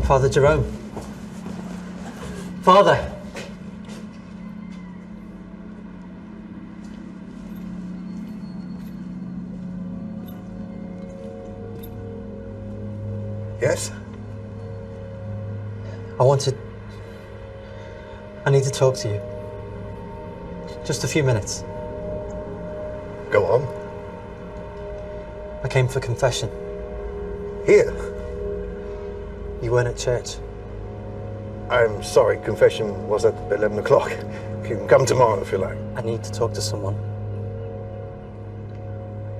Father Jerome. Father! Yes? I need to talk to you. Just a few minutes. Go on. I came for confession. Here? You weren't at church. I'm sorry, confession was at 11 o'clock. You can come tomorrow if you like. I need to talk to someone.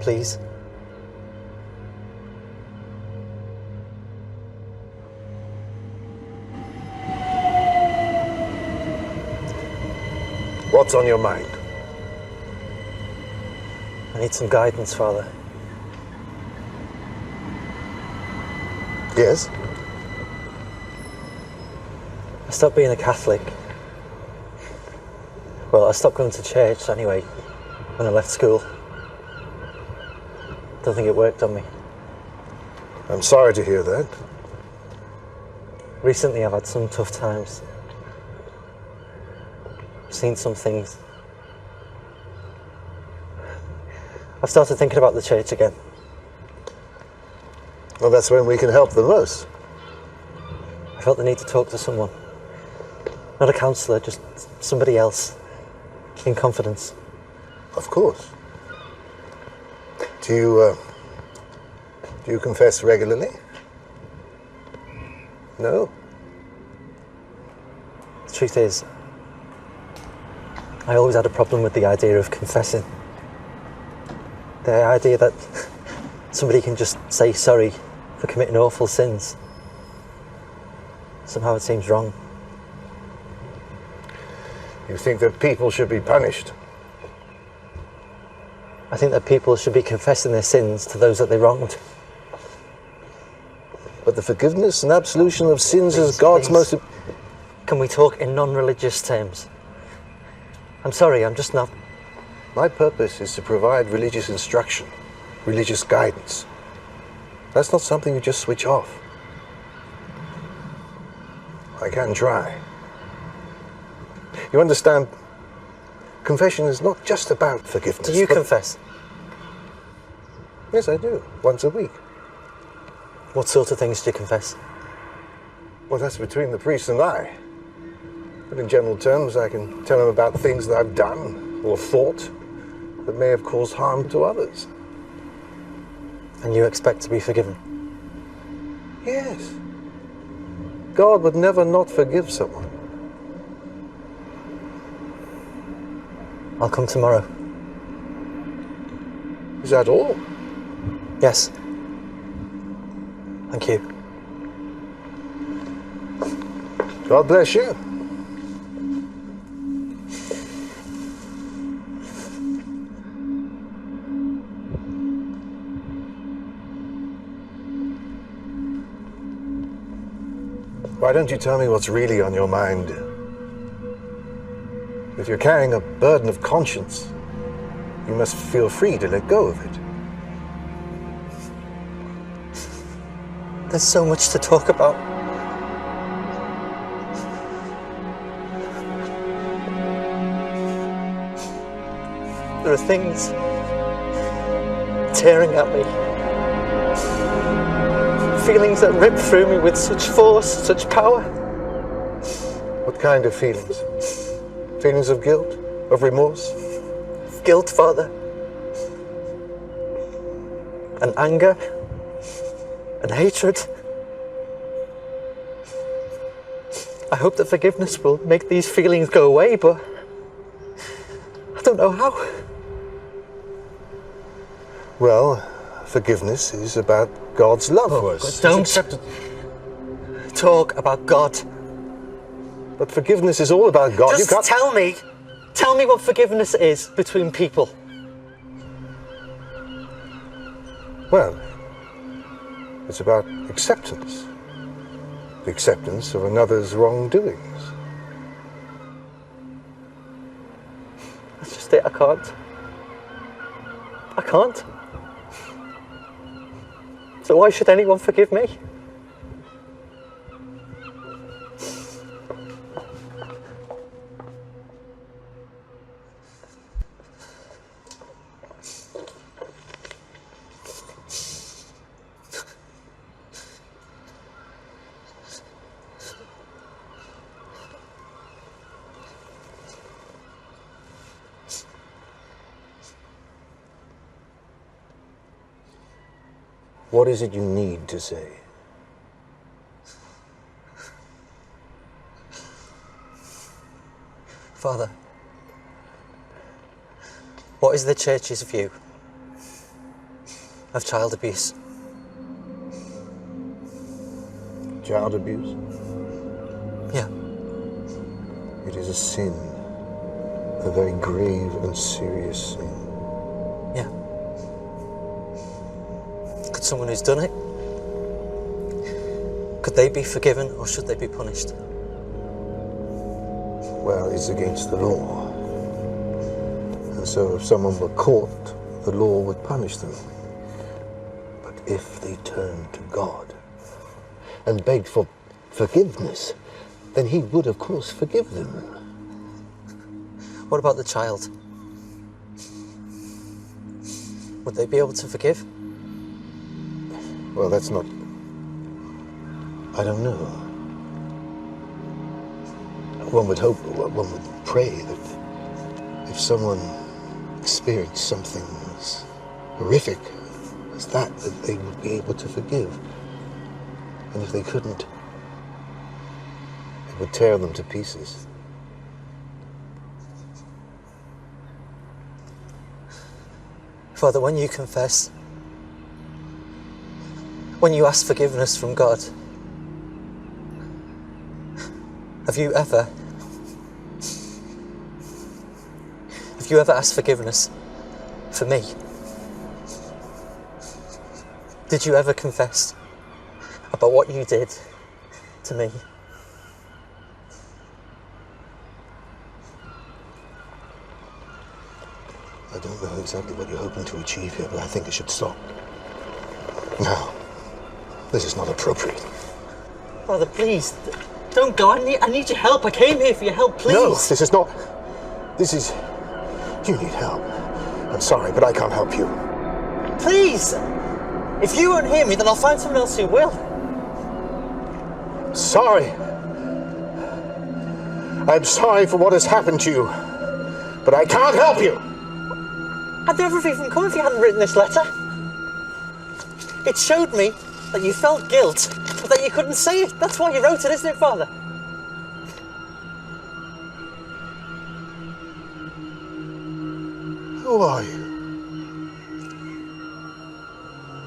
Please. What's on your mind? I need some guidance, Father. Yes? I stopped being a Catholic. Well, I stopped going to church anyway, when I left school. Don't think it worked on me. I'm sorry to hear that. Recently I've had some tough times. I've seen some things. I've started thinking about the church again. Well, that's when we can help the most. I felt the need to talk to someone. Not a counsellor, just somebody else. In confidence. Of course. Do you confess regularly? No? The truth is, I always had a problem with the idea of confessing. The idea that somebody can just say sorry for committing awful sins. Somehow it seems wrong. You think that people should be punished? I think that people should be confessing their sins to those that they wronged. But the forgiveness and absolution of sins is God's most... Can we talk in non-religious terms? I'm sorry, I'm just not... My purpose is to provide religious instruction, religious guidance. That's not something you just switch off. I can try. You understand, confession is not just about forgiveness. Do you confess? Yes, I do. Once a week. What sort of things do you confess? Well, that's between the priest and I. But in general terms, I can tell him about things that I've done or thought that may have caused harm to others. And you expect to be forgiven? Yes. God would never not forgive someone. I'll come tomorrow. Is that all? Yes. Thank you. God bless you. Why don't you tell me what's really on your mind? If you're carrying a burden of conscience, you must feel free to let go of it. There's so much to talk about. There are things tearing at me. Feelings that rip through me with such force, such power. What kind of feelings? Feelings of guilt? Of remorse? Guilt, Father. And anger. And hatred. I hope that forgiveness will make these feelings go away, but I don't know how. Well, forgiveness is about God's love for us. Don't talk about God. But forgiveness is all about God. Just tell me what forgiveness is between people. Well, it's about acceptance. The acceptance of another's wrongdoings. That's just it, I can't. So why should anyone forgive me? What is it you need to say? Father, what is the Church's view of child abuse? Child abuse? Yeah. It is a sin. A very grave and serious sin. Yeah. Could someone who's done it, could they be forgiven or should they be punished? Well, it's against the law. And so if someone were caught, the law would punish them. But if they turned to God and begged for forgiveness, then he would, of course, forgive them. What about the child? Would they be able to forgive? Well, that's not... I don't know. One would hope, one would pray that if someone experienced something as horrific as that they would be able to forgive. And if they couldn't, it would tear them to pieces. Father, when you confess, when you ask forgiveness from God, have you ever asked forgiveness for me? Did you ever confess about what you did to me? I don't know exactly what you're hoping to achieve here, but I think it should stop. Now, this is not appropriate. Father, please, don't go. I need your help. I came here for your help, please. No, this is not... This is... You need help. I'm sorry, but I can't help you. Please! If you won't hear me, then I'll find someone else who will. Sorry. I'm sorry for what has happened to you, but I can't help you. I'd never have even come if you hadn't written this letter. It showed me that you felt guilt, but that you couldn't say it. That's why you wrote it, isn't it, Father? Who are you?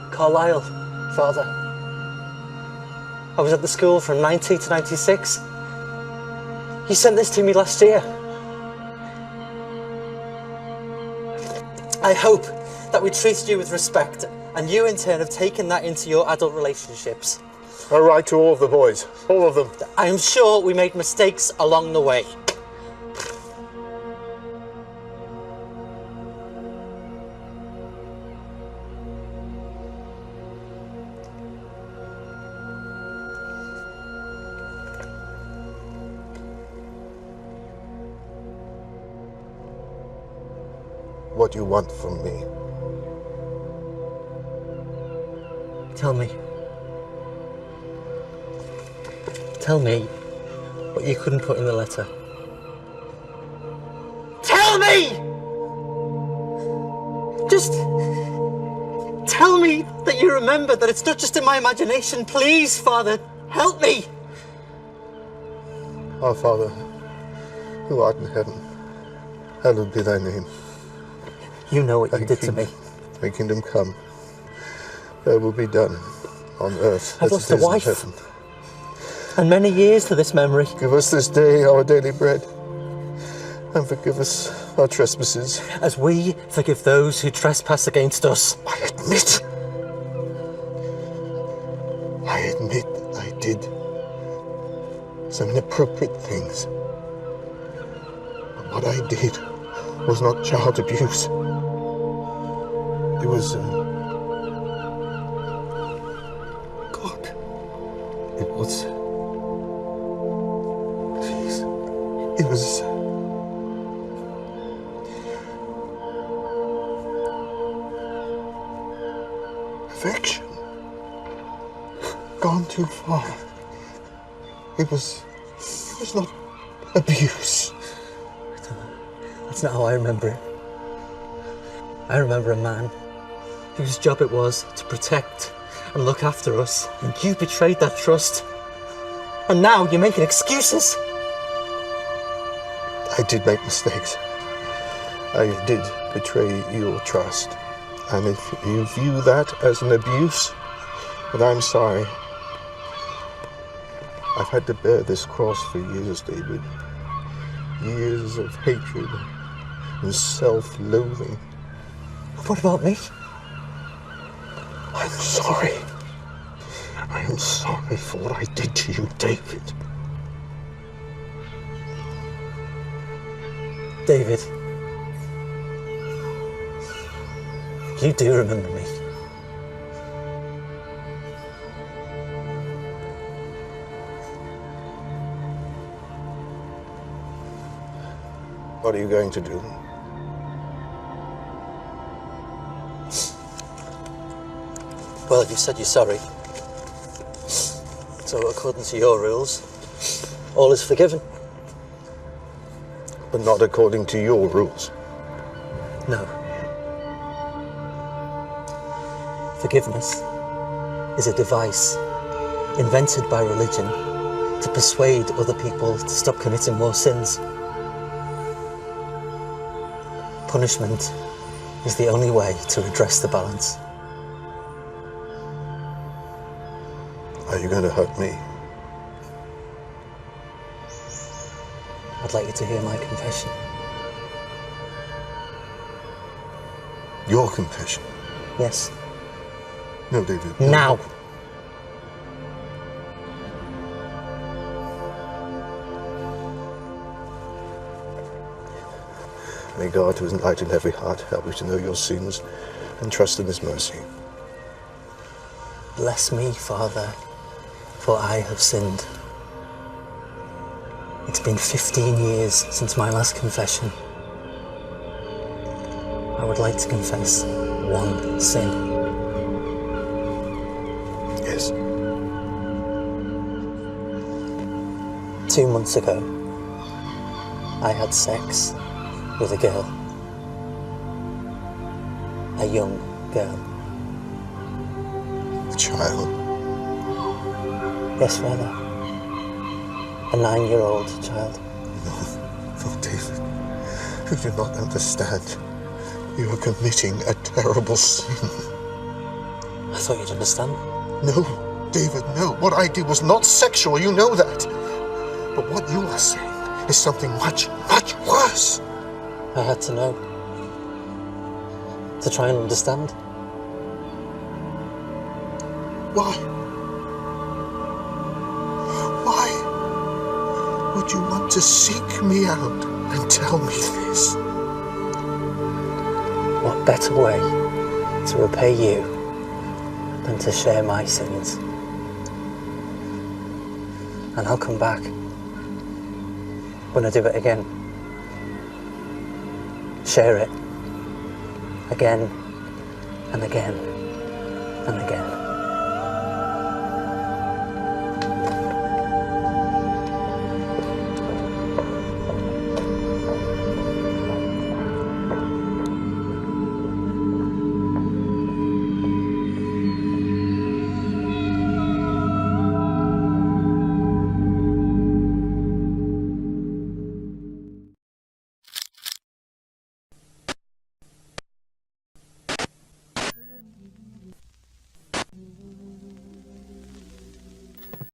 Carlisle, Father. I was at the school from 90 to 96. You sent this to me last year. I hope that we treated you with respect, and you in turn have taken that into your adult relationships. I write to all of the boys, all of them. I am sure we made mistakes along the way. What you want from me. Tell me. Tell me what you couldn't put in the letter. Tell me! Just tell me that you remember, that it's not just in my imagination. Please, Father, help me. Our Father, who art in heaven, hallowed be thy name. You know what you did to me. Thy kingdom come. Thy will be done on earth I've as lost it a is in wife. heaven. And many years to this memory. Give us this day our daily bread, and forgive us our trespasses. As we forgive those who trespass against us. I admit I did some inappropriate things. But what I did was not child abuse. It was... God. It was... Please. It was... affection. Gone too far. It was not abuse. That's not how I remember it. I remember a man whose job it was to protect and look after us, and you betrayed that trust. And now you're making excuses. I did make mistakes. I did betray your trust. And if you view that as an abuse, then I'm sorry. I've had to bear this cross for years, David. Years of hatred and self-loathing. What about me? I'm sorry. I am sorry for what I did to you, David. David, you do remember me. What are you going to do? Well, you said you're sorry. So according to your rules, all is forgiven. But not according to your rules. No. Forgiveness is a device invented by religion to persuade other people to stop committing more sins. Punishment is the only way to redress the balance. Are you going to hurt me? I'd like you to hear my confession. Your confession? Yes. No, David. No. Now. May God, who has enlightened every heart, help you to know your sins and trust in his mercy. Bless me, Father, for I have sinned. It's been 15 years since my last confession. I would like to confess one sin. Yes. 2 months ago, I had sex with a girl. A young girl. A child. Yes, Father. A 9-year-old child. No, David. You do not understand. You are committing a terrible sin. I thought you'd understand. No, David, no. What I did was not sexual, you know that. But what you are saying is something much, much worse. I had to know. To try and understand. Why? Why would you want to seek me out and tell me this? What better way to repay you than to share my sins? And I'll come back when I do it again. Share it again and again and again.